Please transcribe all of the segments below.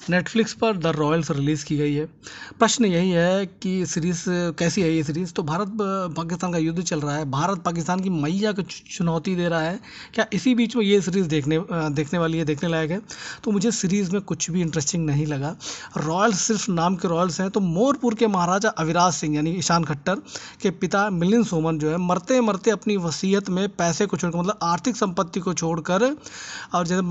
Netflix पर the Royals release की गई है। प्रश्न यही है कि सीरीज़ कैसी है ये सीरीज़। तो भारत पाकिस्तान का युद्ध चल रहा है, भारत पाकिस्तान की मैया को चुनौती दे रहा है। क्या इसी बीच में ये सीरीज़ देखने वाली है, देखने लायक है? तो मुझे सीरीज़ में कुछ भी इंटरेस्टिंग नहीं लगा। रॉयल्स सिर्फ नाम के रॉयल्स हैं। तो मोरपुर के महाराजा अविराज सिंह यानी ईशान खट्टर के पिता मिलिंद सोमन जो है मरते मरते अपनी वसीयत में पैसे को छोड़कर, मतलब आर्थिक संपत्ति को छोड़कर, और जैसे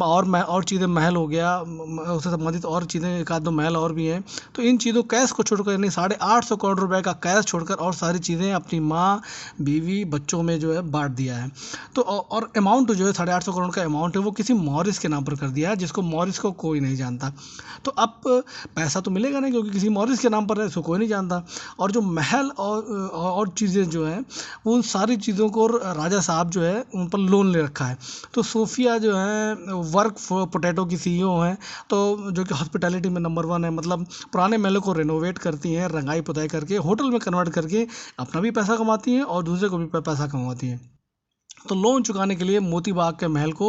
और चीज़ें, महल हो गया, उससे संबंधित और चीज़ें, एक आध दो महल और भी हैं, तो इन चीज़ों कैश को छोड़कर, यानी 850 करोड़ रुपए का कैश छोड़कर और सारी चीज़ें अपनी माँ, बीवी, बच्चों में जो है बांट दिया है। तो और अमाउंट जो है 850 करोड़ का अमाउंट है वो किसी मॉरिस के नाम पर कर दिया है, जिसको मॉरिस को कोई नहीं जानता। तो अब पैसा तो मिलेगा नहीं, क्योंकि किसी मॉरिस के नाम पर है, इसको कोई नहीं जानता। और जो महल और चीज़ें जो हैं, वो उन सारी चीज़ों को राजा साहब जो है उन पर लोन ले रखा है। तो सोफिया जो है वर्क फॉर पोटैटो की सीईओ हैं, तो जो कि हॉस्पिटैलिटी में नंबर 1 है। मतलब पुराने महलों को रेनोवेट करती हैं, रंगाई पुताई करके होटल में कन्वर्ट करके अपना भी पैसा कमाती हैं और दूसरे को भी पैसा कमाती हैं। तो लोन चुकाने के लिए मोती बाग के महल को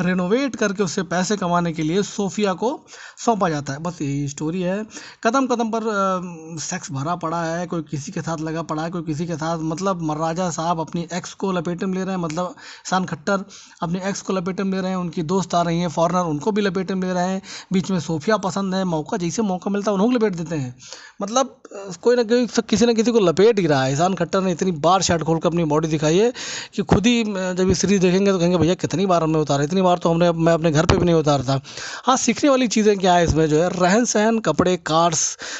रेनोवेट करके उससे पैसे कमाने के लिए सोफिया को सौंपा जाता है। बस यही स्टोरी है। कदम कदम पर सेक्स भरा पड़ा है, कोई किसी के साथ लगा पड़ा है, कोई किसी के साथ। मतलब महाराजा साहब अपनी एक्स को लपेटे में ले रहे हैं, मतलब ईशान खट्टर अपनी एक्स को लपेटे में ले रहे हैं, उनकी दोस्त आ रही हैं फॉरेनर, उनको भी लपेटे में ले रहे हैं। बीच में सोफिया पसंद है, मौका जैसे मौका मिलता है उन्हों को लपेट देते हैं। मतलब कोई ना कोई किसी ना किसी को लपेट ही रहा है। ईशान खट्टर ने इतनी बार शर्ट खोल कर अपनी बॉडी दिखाई है कि खुद ही जब ये सीरीज़ देखेंगे तो कहेंगे भैया कितनी बार हमने उतारा, इतनी बार तो मैं अपने घर पे भी नहीं उतारता। हाँ, सीखने वाली चीज़ें क्या है इसमें जो है, रहन सहन, कपड़े, कार्स।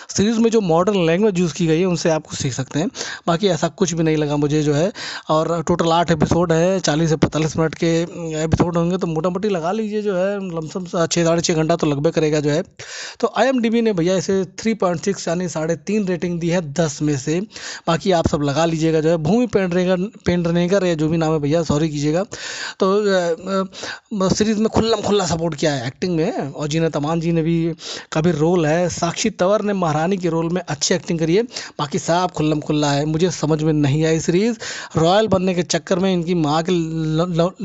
सीरीज़ में जो मॉडर्न लैंग्वेज यूज़ की गई है उनसे आप कुछ सीख सकते हैं। बाकी ऐसा कुछ भी नहीं लगा मुझे जो है। और टोटल 8 एपिसोड है, 40 से 45 मिनट के एपिसोड होंगे, तो मोटा मोटी लगा लीजिए जो है लमसम 6 साढ़े 6 घंटा तो लगभग करेगा जो है। तो IMDb ने भैया इसे 3.6 यानी 3.5 रेटिंग दी है 10 में से। बाकी आप सब लगा लीजिएगा जो है। भूमि पेडनेकर या जो भी नाम है भैया, सॉरी कीजिएगा। तो सीरीज़ में खुल्लम खुल्ला सपोर्ट किया है एक्टिंग में, और जीनत अमान जी ने भी का भी रोल है। साक्षी तंवर ने महारानी के रोल में अच्छी एक्टिंग करी है। बाकी सब खुल्लम खुल्ला है। मुझे समझ में नहीं आई सीरीज़। रॉयल बनने के चक्कर में इनकी माँ के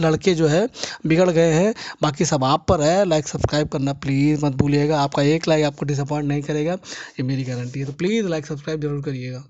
लड़के जो है बिगड़ गए हैं। बाकी सब आप पर है। लाइक सब्सक्राइब करना प्लीज़ मत भूलिएगा। आपका एक लाइक आपको डिसअपॉइंट नहीं करेगा, ये मेरी गारंटी है। तो प्लीज़ लाइक सब्सक्राइब जरूर करिएगा।